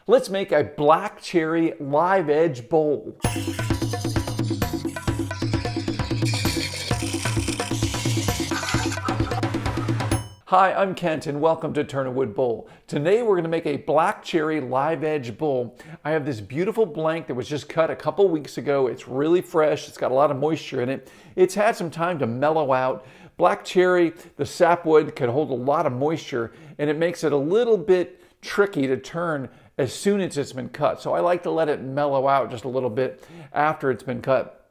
Let's make a black cherry live edge bowl. Hi, I'm Kent and welcome to Turn a Wood Bowl. Today we're going to make a black cherry live edge bowl. I have this beautiful blank that was just cut a couple weeks ago. It's really fresh. It's got a lot of moisture in it. It's had some time to mellow out. Black cherry, the sapwood, can hold a lot of moisture and it makes it a little bit tricky to turn as soon as it's been cut. So I like to let it mellow out just a little bit after it's been cut.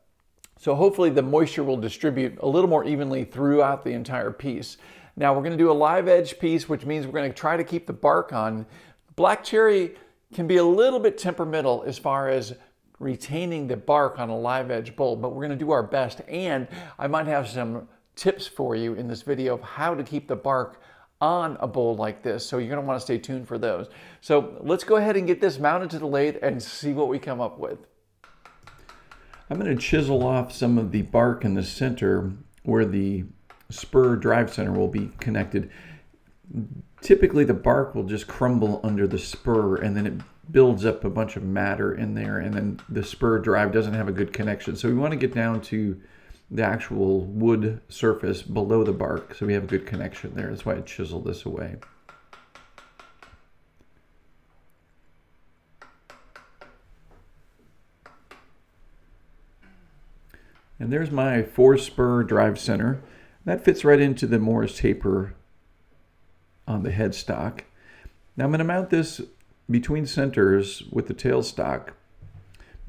So hopefully the moisture will distribute a little more evenly throughout the entire piece. Now we're going to do a live edge piece, which means we're going to try to keep the bark on. Black cherry can be a little bit temperamental as far as retaining the bark on a live edge bowl, but we're going to do our best. And I might have some tips for you in this video of how to keep the bark on a bowl like this. So you're going to want to stay tuned for those. So let's go ahead and get this mounted to the lathe and see what we come up with. I'm going to chisel off some of the bark in the center where the spur drive center will be connected. Typically the bark will just crumble under the spur and then it builds up a bunch of matter in there, and then the spur drive doesn't have a good connection. So we want to get down to the actual wood surface below the bark so we have a good connection there. That's why I chiseled this away. And there's my 4-spur drive center. That fits right into the Morris taper on the headstock. Now I'm going to mount this between centers with the tailstock.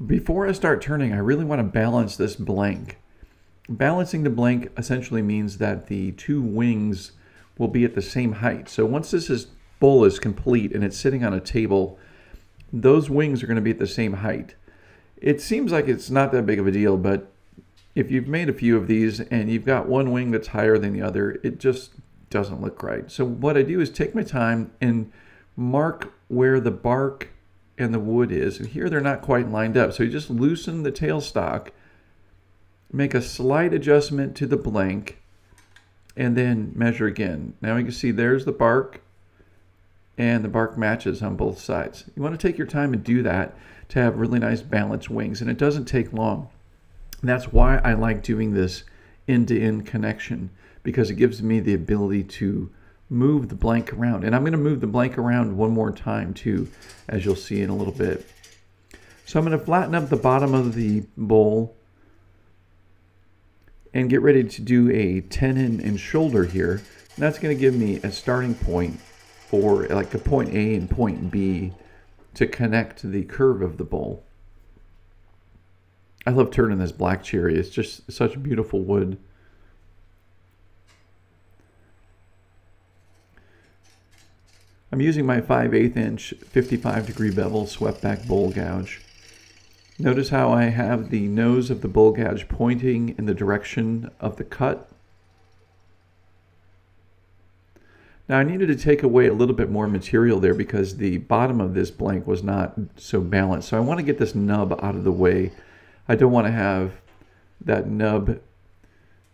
Before I start turning, I really want to balance this blank. Balancing the blank essentially means that the two wings will be at the same height. So once this bowl is complete and it's sitting on a table, those wings are going to be at the same height. It seems like it's not that big of a deal, but if you've made a few of these and you've got one wing that's higher than the other, it just doesn't look right. So what I do is take my time and mark where the bark and the wood is. And here they're not quite lined up. So you just loosen the tailstock, make a slight adjustment to the blank, and then measure again. Now you can see there's the bark, and the bark matches on both sides. You want to take your time and do that to have really nice balanced wings, and it doesn't take long. And that's why I like doing this end-to-end connection, because it gives me the ability to move the blank around. And I'm going to move the blank around one more time too, as you'll see in a little bit. So I'm going to flatten up the bottom of the bowl and get ready to do a tenon and shoulder here. And that's going to give me a starting point for like a point A and point B to connect the curve of the bowl. I love turning this black cherry. It's just such beautiful wood. I'm using my 5/8 inch 55-degree bevel swept back bowl gouge. Notice how I have the nose of the bowl gouge pointing in the direction of the cut. Now I needed to take away a little bit more material there because the bottom of this blank was not so balanced. So I want to get this nub out of the way. I don't want to have that nub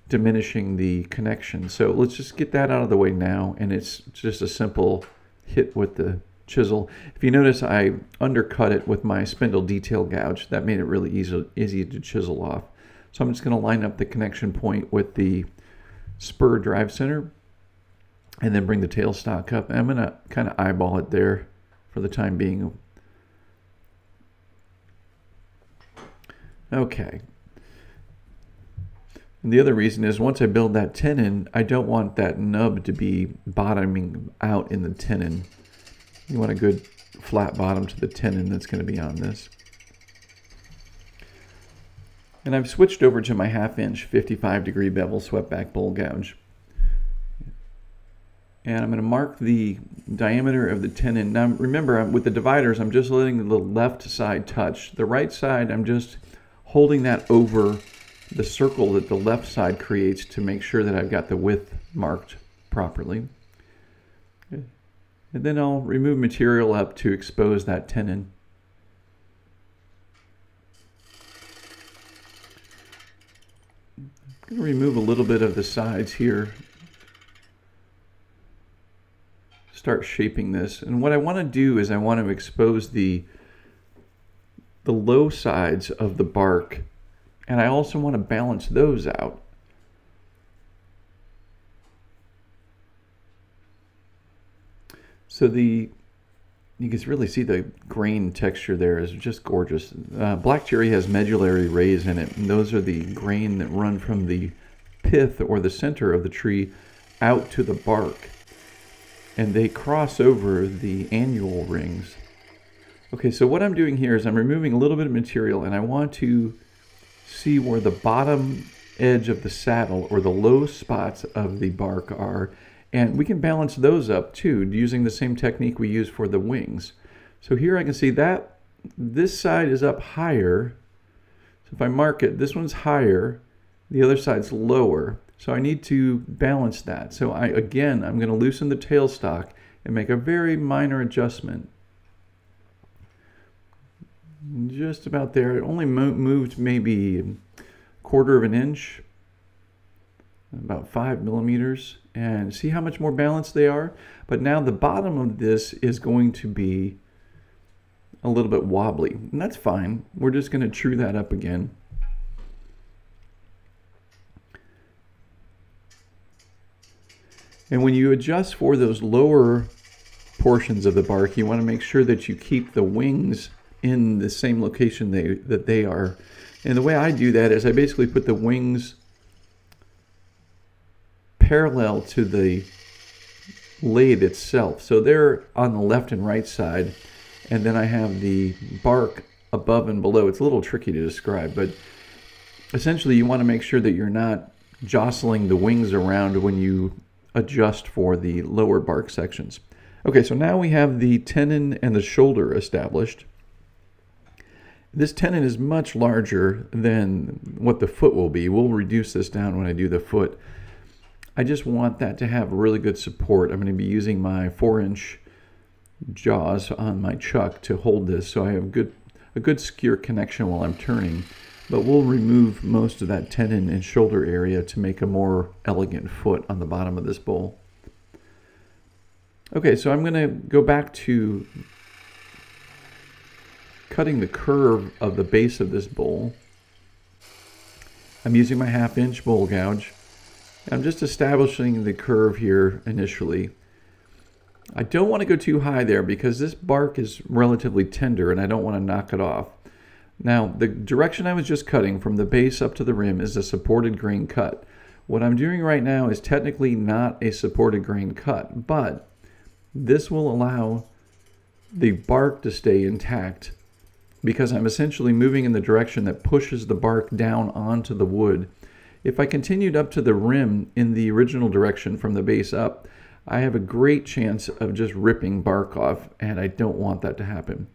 diminishing the connection. So let's just get that out of the way now, and it's just a simple hit with the chisel. If you notice, I undercut it with my spindle detail gouge. That made it really easy to chisel off. So I'm just going to line up the connection point with the spur drive center and then bring the tailstock up. And I'm going to kind of eyeball it there for the time being. Okay. And the other reason is once I build that tenon, I don't want that nub to be bottoming out in the tenon. You want a good flat bottom to the tenon that's going to be on this. And I've switched over to my 1/2 inch 55-degree bevel swept back bowl gouge. And I'm going to mark the diameter of the tenon. Now remember, with the dividers, I'm just letting the left side touch. The right side, I'm just holding that over the circle that the left side creates to make sure that I've got the width marked properly. And then I'll remove material up to expose that tenon. I'm going to remove a little bit of the sides here. start shaping this. And what I want to do is I want to expose the low sides of the bark, and I also want to balance those out. So you can really see the grain texture there is just gorgeous. Black cherry has medullary rays in it, and those are the grain that run from the pith or the center of the tree out to the bark, and they cross over the annual rings. Okay, so what I'm doing here is I'm removing a little bit of material, and I want to see where the bottom edge of the saddle or the low spots of the bark are, and we can balance those up too using the same technique we use for the wings. So here I can see that this side is up higher. So if I mark it, this one's higher, the other side's lower. So I need to balance that. So again, I'm going to loosen the tailstock and make a very minor adjustment. Just about there. It only moved maybe 1/4 of an inch, about 5 millimeters. And see how much more balanced they are? But now the bottom of this is going to be a little bit wobbly. And that's fine. We're just going to true that up again. And when you adjust for those lower portions of the bark, you want to make sure that you keep the wings in the same location that they are. And the way I do that is I basically put the wings parallel to the blade itself. So they're on the left and right side, and then I have the bark above and below. It's a little tricky to describe, but essentially you want to make sure that you're not jostling the wings around when you adjust for the lower bark sections. Okay, so now we have the tenon and the shoulder established. This tenon is much larger than what the foot will be. We'll reduce this down when I do the foot. I just want that to have really good support. I'm going to be using my 4-inch jaws on my chuck to hold this, so I have a good skewer connection while I'm turning. But we'll remove most of that tenon and shoulder area to make a more elegant foot on the bottom of this bowl. Okay, so I'm going to go back to cutting the curve of the base of this bowl. I'm using my 1/2-inch bowl gouge. I'm just establishing the curve here initially. I don't want to go too high there because this bark is relatively tender and I don't want to knock it off. Now, the direction I was just cutting from the base up to the rim is a supported grain cut. What I'm doing right now is technically not a supported grain cut, but this will allow the bark to stay intact because I'm essentially moving in the direction that pushes the bark down onto the wood. If I continued up to the rim in the original direction from the base up, I have a great chance of just ripping bark off, and I don't want that to happen.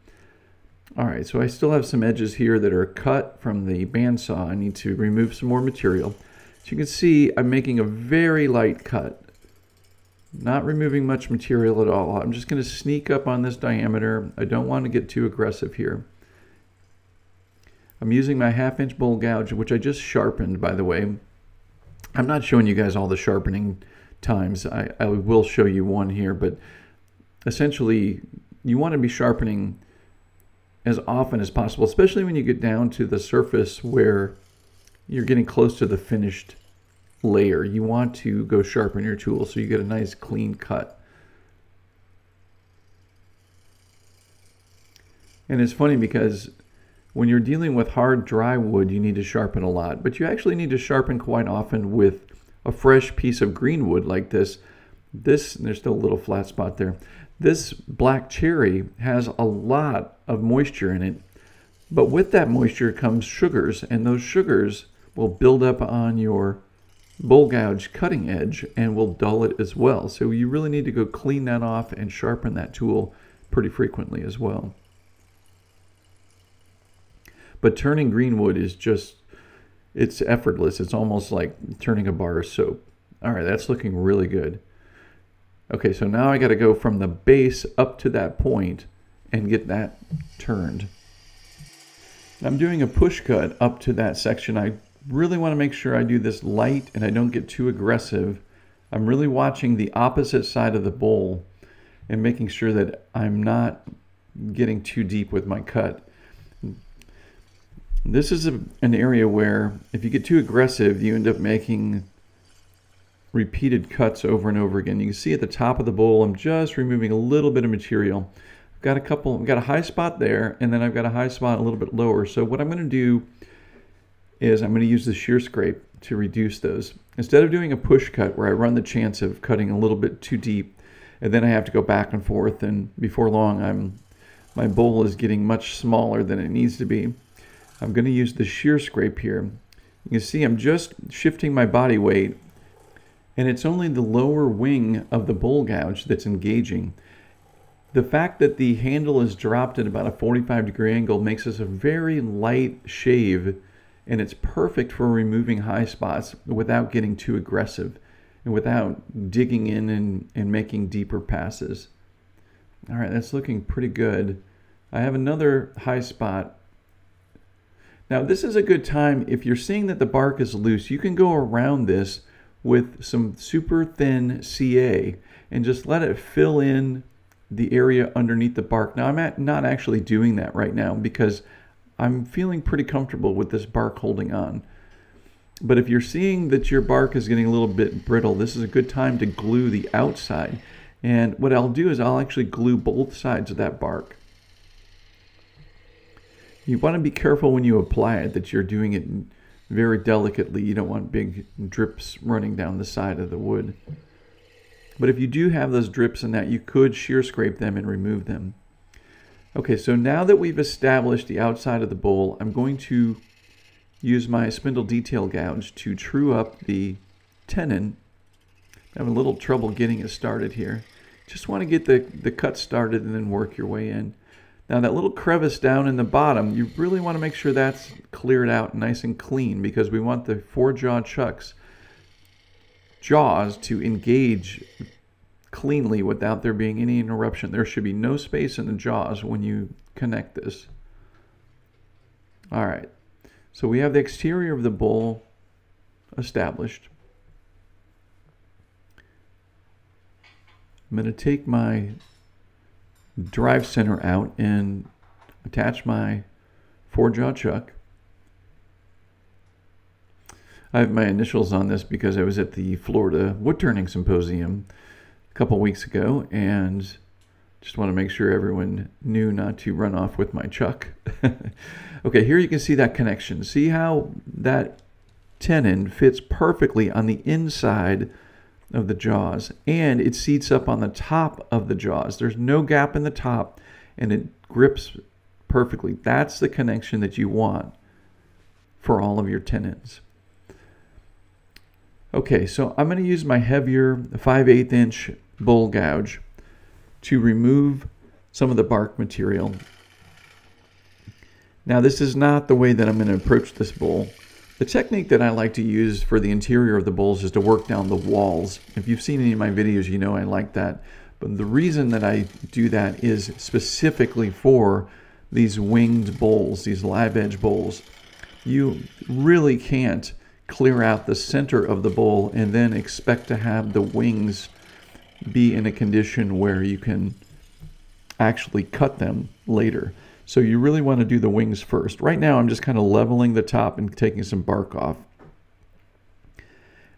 All right, so I still have some edges here that are cut from the bandsaw. I need to remove some more material. So you can see I'm making a very light cut, not removing much material at all. I'm just going to sneak up on this diameter. I don't want to get too aggressive here. I'm using my 1/2-inch bowl gouge, which I just sharpened, by the way. I'm not showing you guys all the sharpening times. I will show you one here, but essentially you want to be sharpening as often as possible, especially when you get down to the surface where you're getting close to the finished layer. You want to go sharpen your tool so you get a nice clean cut. And it's funny because when you're dealing with hard dry wood, you need to sharpen a lot, but you actually need to sharpen quite often with a fresh piece of green wood like this. There's still a little flat spot there. This black cherry has a lot of moisture in it, but with that moisture comes sugars, and those sugars will build up on your bowl gouge cutting edge and will dull it as well. So you really need to go clean that off and sharpen that tool pretty frequently as well. But turning green wood is just, it's effortless. It's almost like turning a bar of soap. All right, that's looking really good. Okay, so now I got to go from the base up to that point and get that turned. I'm doing a push cut up to that section. I really want to make sure I do this light and I don't get too aggressive. I'm really watching the opposite side of the bowl. and making sure that I'm not getting too deep with my cut. This is an area where if you get too aggressive, you end up making repeated cuts over and over again. You can see at the top of the bowl, I'm just removing a little bit of material. I've got a high spot there, and then I've got a high spot a little bit lower. So what I'm going to do is I'm going to use the shear scrape to reduce those. Instead of doing a push cut where I run the chance of cutting a little bit too deep, and then I have to go back and forth, and before long my bowl is getting much smaller than it needs to be. I'm going to use the shear scrape here. You can see I'm just shifting my body weight, and it's only the lower wing of the bowl gouge that's engaging. The fact that the handle is dropped at about a 45-degree angle makes this a very light shave, and it's perfect for removing high spots without getting too aggressive and without digging in and making deeper passes. All right, that's looking pretty good. I have another high spot. Now this is a good time, if you're seeing that the bark is loose, you can go around this with some super thin CA and just let it fill in the area underneath the bark. Now I'm not actually doing that right now because I'm feeling pretty comfortable with this bark holding on. But if you're seeing that your bark is getting a little bit brittle, this is a good time to glue the outside. And what I'll do is I'll actually glue both sides of that bark. You want to be careful when you apply it that you're doing it very delicately. You don't want big drips running down the side of the wood. But if you do have those drips in that, you could shear scrape them and remove them. Okay, so now that we've established the outside of the bowl, I'm going to use my spindle detail gouge to true up the tenon. I'm having a little trouble getting it started here. Just want to get the cut started and then work your way in. Now that little crevice down in the bottom, you really want to make sure that's cleared out nice and clean because we want the four-jaw chuck's jaws to engage cleanly without there being any interruption. There should be no space in the jaws when you connect this. All right, so we have the exterior of the bowl established. I'm going to take my drive center out and attach my four-jaw chuck. I have my initials on this because I was at the Florida Woodturning Symposium a couple weeks ago and just want to make sure everyone knew not to run off with my chuck. Okay, here you can see that connection. See how that tenon fits perfectly on the inside of the jaws, and it seats up on the top of the jaws. There's no gap in the top, and it grips perfectly. That's the connection that you want for all of your tenons. Okay, so I'm going to use my heavier 5/8 inch bowl gouge to remove some of the bark material. Now this is not the way that I'm going to approach this bowl. The technique that I like to use for the interior of the bowls is to work down the walls. If you've seen any of my videos, you know I like that. But the reason that I do that is specifically for these winged bowls, these live edge bowls. You really can't clear out the center of the bowl and then expect to have the wings be in a condition where you can actually cut them later. So you really want to do the wings first. Right now I'm just kind of leveling the top and taking some bark off.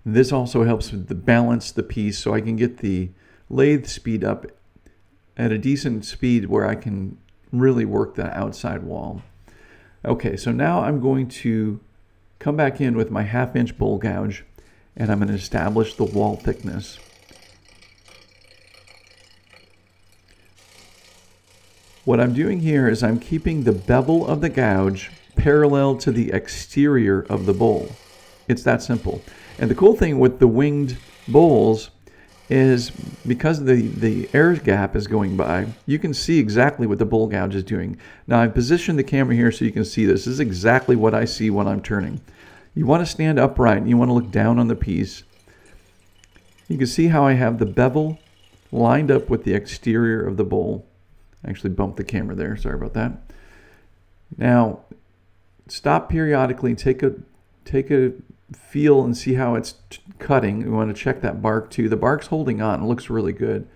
This also helps with the balance the piece so I can get the lathe speed up at a decent speed where I can really work the outside wall. Okay, so now I'm going to come back in with my 1/2 inch bowl gouge and I'm going to establish the wall thickness. What I'm doing here is I'm keeping the bevel of the gouge parallel to the exterior of the bowl. It's that simple. And the cool thing with the winged bowls is because the air gap is going by, you can see exactly what the bowl gouge is doing. Now I've positioned the camera here so you can see this. This is exactly what I see when I'm turning. You want to stand upright and you want to look down on the piece. You can see how I have the bevel lined up with the exterior of the bowl. I actually bumped the camera there, sorry about that. Now, stop periodically, take a feel and see how it's cutting. We want to check that bark too. The bark's holding on, it looks really good.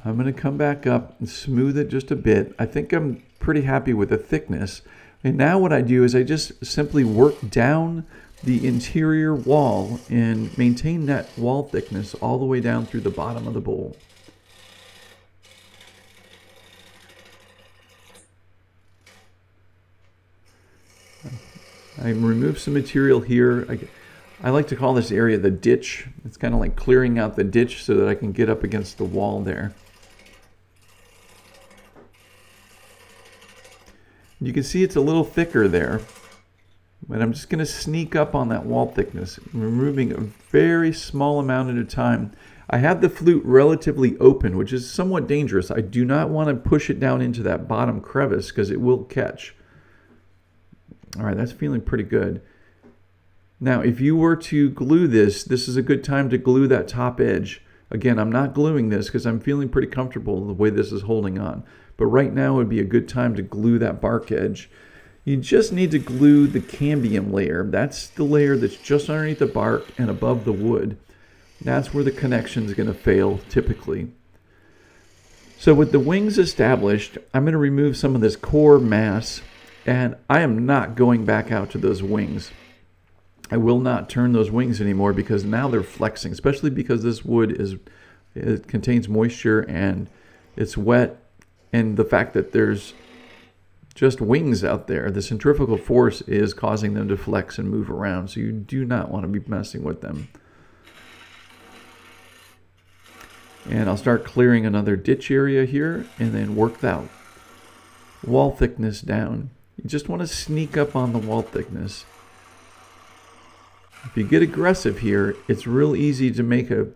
I'm going to come back up and smooth it just a bit. I think I'm pretty happy with the thickness. And now what I do is I just simply work down the interior wall and maintain that wall thickness all the way down through the bottom of the bowl. I remove some material here. I like to call this area the ditch. It's kind of like clearing out the ditch so that I can get up against the wall there. You can see it's a little thicker there, but I'm just going to sneak up on that wall thickness, removing a very small amount at a time. I have the flute relatively open, which is somewhat dangerous. I do not want to push it down into that bottom crevice because it will catch. All right, that's feeling pretty good. Now, if you were to glue this, this is a good time to glue that top edge. Again, I'm not gluing this because I'm feeling pretty comfortable the way this is holding on. But right now would be a good time to glue that bark edge. You just need to glue the cambium layer. That's the layer that's just underneath the bark and above the wood. That's where the connection is going to fail typically. So with the wings established, I'm going to remove some of this core mass, and I am not going back out to those wings. I will not turn those wings anymore because now they're flexing, especially because this wood it contains moisture and it's wet, and the fact that there's just wings out there, the centrifugal force is causing them to flex and move around, so you do not want to be messing with them. And I'll start clearing another ditch area here and then work that wall thickness down. You just want to sneak up on the wall thickness. If you get aggressive here, it's real easy to make a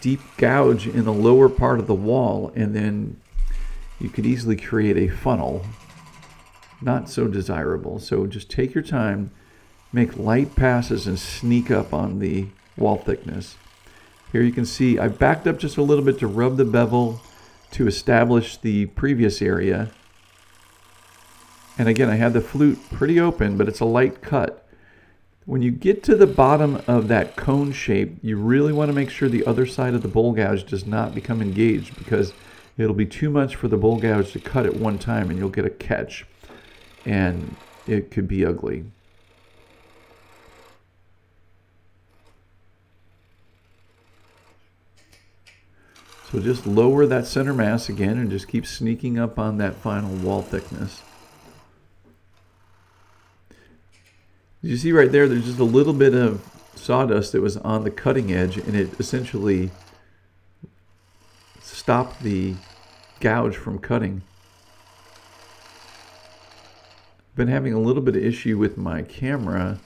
deep gouge in the lower part of the wall, and then you could easily create a funnel. Not so desirable. So just take your time, make light passes, and sneak up on the wall thickness. Here you can see I backed up just a little bit to rub the bevel to establish the previous area. And again, I had the flute pretty open, but it's a light cut. When you get to the bottom of that cone shape, you really want to make sure the other side of the bowl gouge does not become engaged, because it'll be too much for the bowl gouge to cut at one time and you'll get a catch, and it could be ugly. So just lower that center mass again and just keep sneaking up on that final wall thickness. You see right there, there's just a little bit of sawdust that was on the cutting edge, and it essentially stopped the gouge from cutting. I've been having a little bit of issue with my camera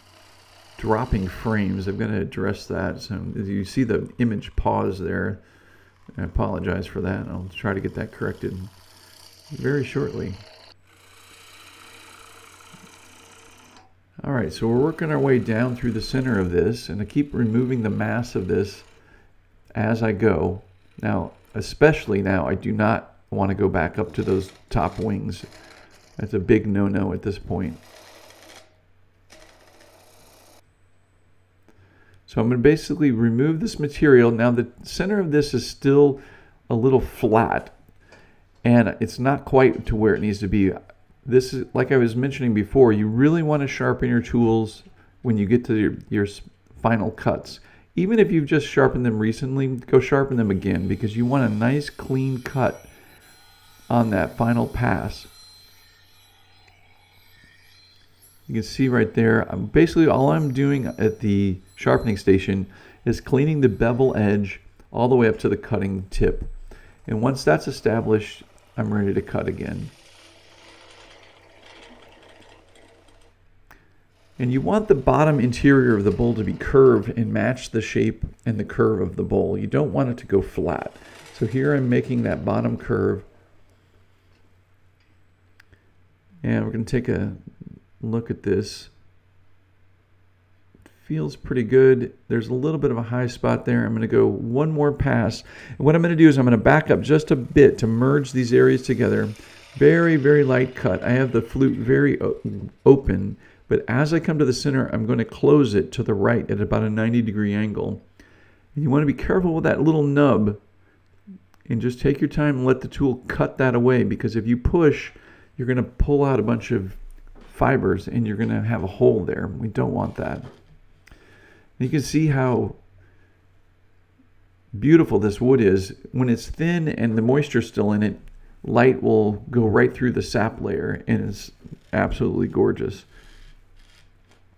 dropping frames. I'm going to address that. So you see the image pause there. I apologize for that. I'll try to get that corrected very shortly. Alright, so we're working our way down through the center of this, and I keep removing the mass of this as I go. Now, especially now, I do not want to go back up to those top wings. That's a big no-no at this point. So I'm going to basically remove this material. Now the center of this is still a little flat, and it's not quite to where it needs to be. This is, like I was mentioning before, you really want to sharpen your tools when you get to your final cuts. Even if you've just sharpened them recently, go sharpen them again, because you want a nice clean cut on that final pass. You can see right there, basically all I'm doing at the sharpening station is cleaning the bevel edge all the way up to the cutting tip. And once that's established, I'm ready to cut again. And you want the bottom interior of the bowl to be curved and match the shape and the curve of the bowl. You don't want it to go flat. So here I'm making that bottom curve. And we're going to take a look at this. It feels pretty good. There's a little bit of a high spot there. I'm going to go one more pass. And what I'm going to do is I'm going to back up just a bit to merge these areas together. Very, very light cut. I have the flute very open. But as I come to the center, I'm going to close it to the right at about a 90-degree angle. And you want to be careful with that little nub And just take your time and let the tool cut that away, because if you push, you're going to pull out a bunch of fibers and you're going to have a hole there. We don't want that. You can see how beautiful this wood is. When it's thin and the moisture's still in it, light will go right through the sap layer, and it's absolutely gorgeous.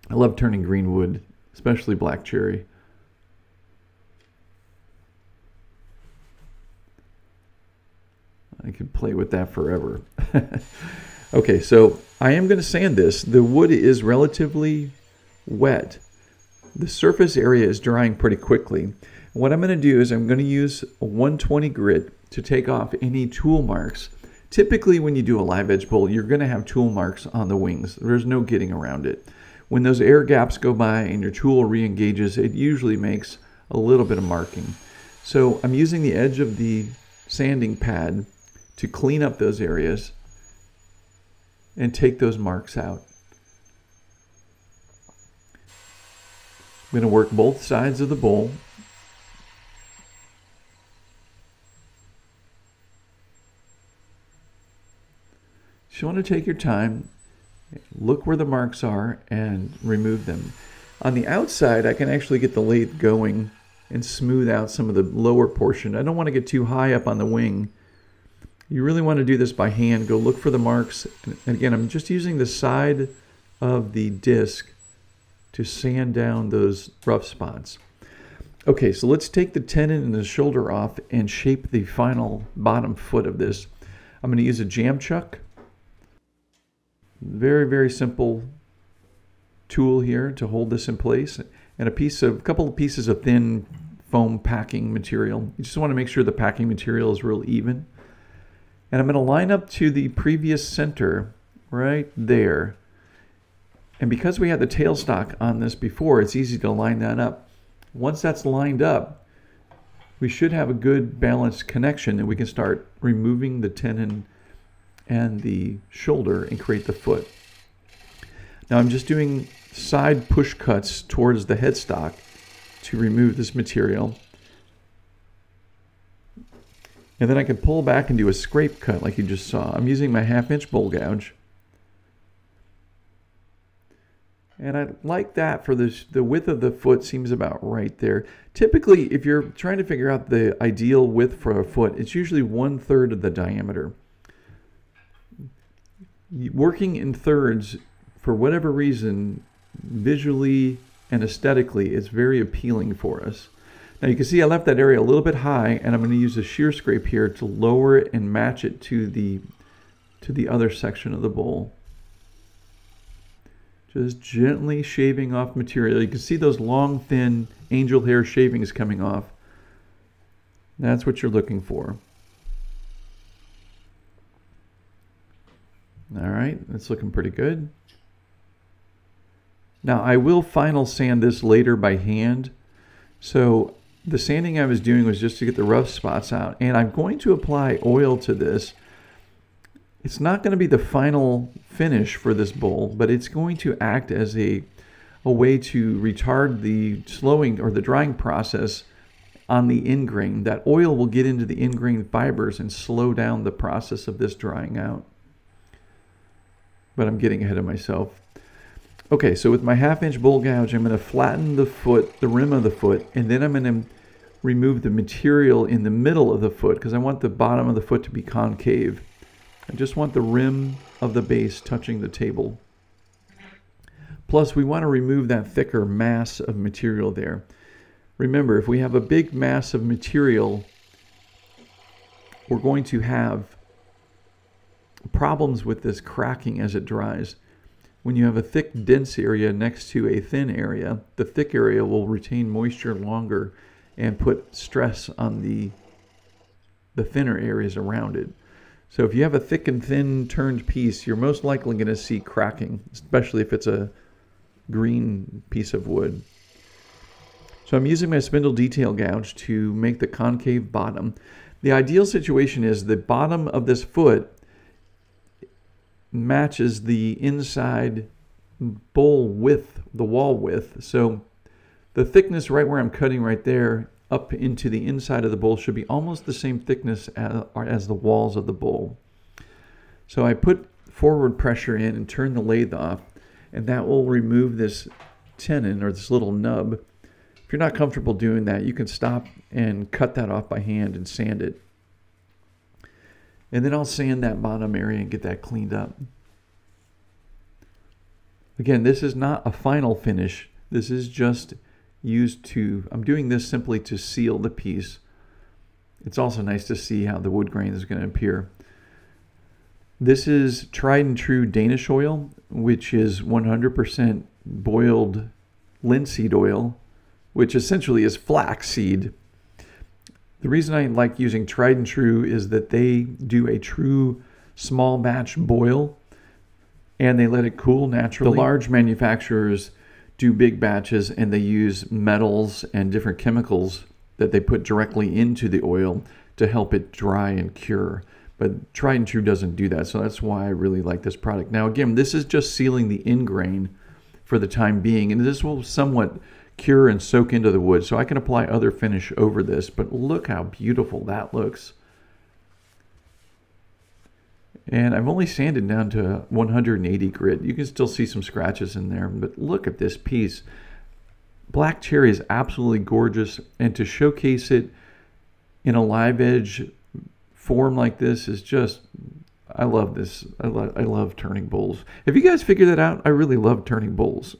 I love turning green wood, especially black cherry. I could play with that forever. Okay, so I am going to sand this. The wood is relatively wet. The surface area is drying pretty quickly. What I'm going to do is I'm going to use a 120 grit to take off any tool marks. Typically when you do a live edge bowl, you're going to have tool marks on the wings. There's no getting around it. When those air gaps go by and your tool re-engages, it usually makes a little bit of marking. So I'm using the edge of the sanding pad to clean up those areas and take those marks out. I'm going to work both sides of the bowl. You want to take your time, look where the marks are, and remove them. On the outside, I can actually get the lathe going and smooth out some of the lower portion. I don't want to get too high up on the wing. You really want to do this by hand. Go look for the marks. And again, I'm just using the side of the disc to sand down those rough spots. Okay, so let's take the tenon and the shoulder off and shape the final bottom foot of this. I'm going to use a jam chuck. Very, very simple tool here to hold this in place, and a couple of pieces of thin foam packing material. You just want to make sure the packing material is real even. And I'm going to line up to the previous center right there. And because we had the tailstock on this before, it's easy to line that up. Once that's lined up, we should have a good balanced connection, and we can start removing the tenon and the shoulder and create the foot. Now I'm just doing side push cuts towards the headstock to remove this material. And then I can pull back and do a scrape cut like you just saw. I'm using my 1/2 inch bowl gouge. And I like that for this. The width of the foot seems about right there. Typically, if you're trying to figure out the ideal width for a foot, it's usually 1/3 of the diameter. Working in thirds, for whatever reason, visually and aesthetically, is very appealing for us. Now you can see I left that area a little bit high, and I'm going to use a shear scrape here to lower it and match it to the other section of the bowl. Just gently shaving off material. You can see those long, thin angel hair shavings coming off. That's what you're looking for. All right, that's looking pretty good. Now I will final sand this later by hand. So the sanding I was doing was just to get the rough spots out, and I'm going to apply oil to this. It's not going to be the final finish for this bowl, but it's going to act as a way to retard the slowing or the drying process on the ingrain. That oil will get into the ingrain fibers and slow down the process of this drying out. But I'm getting ahead of myself. Okay, so with my 1/2 inch bowl gouge, I'm going to flatten the foot, the rim of the foot, and then I'm going to remove the material in the middle of the foot because I want the bottom of the foot to be concave. I just want the rim of the base touching the table. Plus, we want to remove that thicker mass of material there. Remember, if we have a big mass of material, we're going to have problems with this cracking as it dries. When you have a thick, dense area next to a thin area, the thick area will retain moisture longer and put stress on the thinner areas around it. So if you have a thick and thin turned piece, you're most likely going to see cracking, especially if it's a green piece of wood. So I'm using my spindle detail gouge to make the concave bottom. The ideal situation is the bottom of this foot matches the inside bowl width, the wall width. So the thickness right where I'm cutting right there up into the inside of the bowl should be almost the same thickness as the walls of the bowl. So I put forward pressure in and turn the lathe off, and that will remove this tenon or this little nub. If you're not comfortable doing that, you can stop and cut that off by hand and sand it. And then I'll sand that bottom area and get that cleaned up. Again, this is not a final finish. This is just used to, I'm doing this simply to seal the piece. It's also nice to see how the wood grain is going to appear. This is tried and true Danish oil, which is 100% boiled linseed oil, which essentially is flaxseed. The reason I like using tried and true is that they do a true small batch boil and they let it cool naturally. The large manufacturers do big batches and they use metals and different chemicals that they put directly into the oil to help it dry and cure. But tried and true doesn't do that, so that's why I really like this product. Now again, this is just sealing the end grain for the time being, and this will somewhat cure and soak into the wood, so I can apply other finish over this. But look how beautiful that looks. And I've only sanded down to 180 grit. You can still see some scratches in there, but look at this piece. Black cherry is absolutely gorgeous, and to showcase it in a live edge form like this is just, I love this. I love turning bowls. Have you guys figured that out? I really love turning bowls.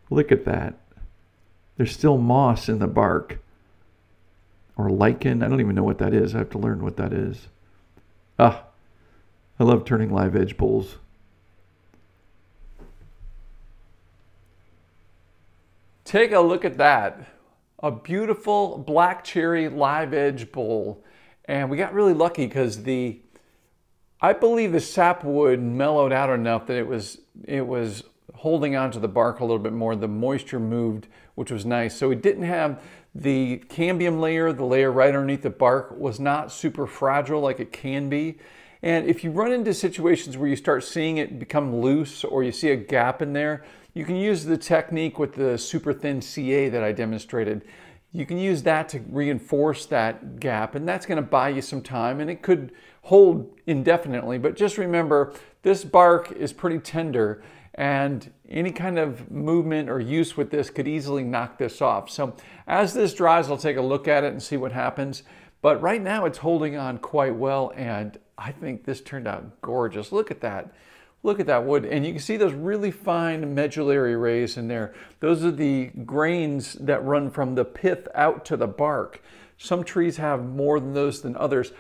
Look at that. There's still moss in the bark. Or lichen. I don't even know what that is. I have to learn what that is. Ah, I love turning live edge bowls. Take a look at that. A beautiful black cherry live edge bowl. And we got really lucky because I believe the sapwood mellowed out enough that it was holding onto the bark a little bit more. The moisture moved, which was nice. So it didn't have the cambium layer, the layer right underneath the bark was not super fragile like it can be. And if you run into situations where you start seeing it become loose or you see a gap in there, you can use the technique with the super thin CA that I demonstrated. You can use that to reinforce that gap, and that's going to buy you some time, and it could hold indefinitely. But just remember, this bark is pretty tender, and any kind of movement or use with this could easily knock this off. So as this dries, I'll take a look at it and see what happens. But right now it's holding on quite well, and I think this turned out gorgeous. Look at that. Look at that wood, and you can see those really fine medullary rays in there. Those are the grains that run from the pith out to the bark. Some trees have more than those than others.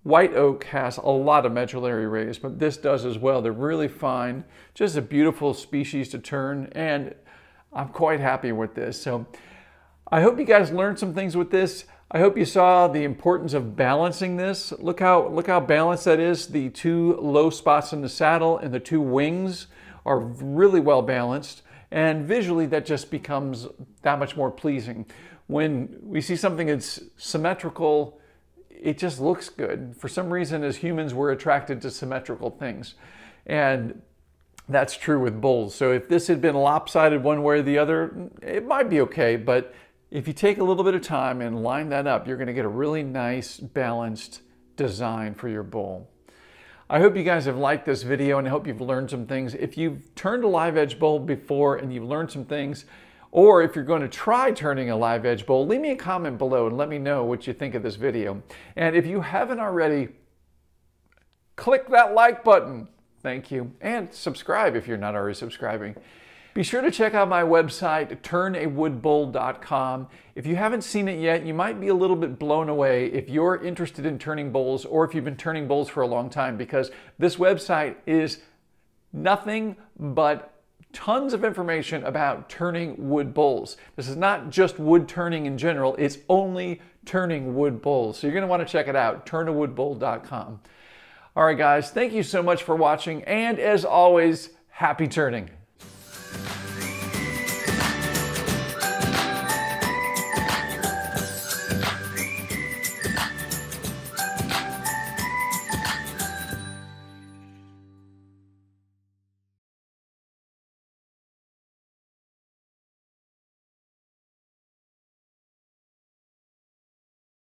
White oak has a lot of medullary rays, but this does as well. They're really fine, just a beautiful species to turn, and I'm quite happy with this. So I hope you guys learned some things with this. I hope you saw the importance of balancing this. Look how balanced that is. The two low spots in the saddle and the two wings are really well balanced. And visually that just becomes that much more pleasing. When we see something that's symmetrical, it just looks good. For some reason, as humans, we're attracted to symmetrical things. And that's true with bowls. So if this had been lopsided one way or the other, it might be okay, but if you take a little bit of time and line that up, you're going to get a really nice, balanced design for your bowl. I hope you guys have liked this video, and I hope you've learned some things. If you've turned a live edge bowl before and you've learned some things, or if you're going to try turning a live edge bowl, leave me a comment below and let me know what you think of this video. And if you haven't already, click that like button. Thank you. And subscribe if you're not already subscribing. Be sure to check out my website, turnawoodbowl.com. If you haven't seen it yet, you might be a little bit blown away if you're interested in turning bowls or if you've been turning bowls for a long time, because this website is nothing but tons of information about turning wood bowls. This is not just wood turning in general, it's only turning wood bowls. So you're going to want to check it out, turnawoodbowl.com. All right, guys, thank you so much for watching, and as always, happy turning.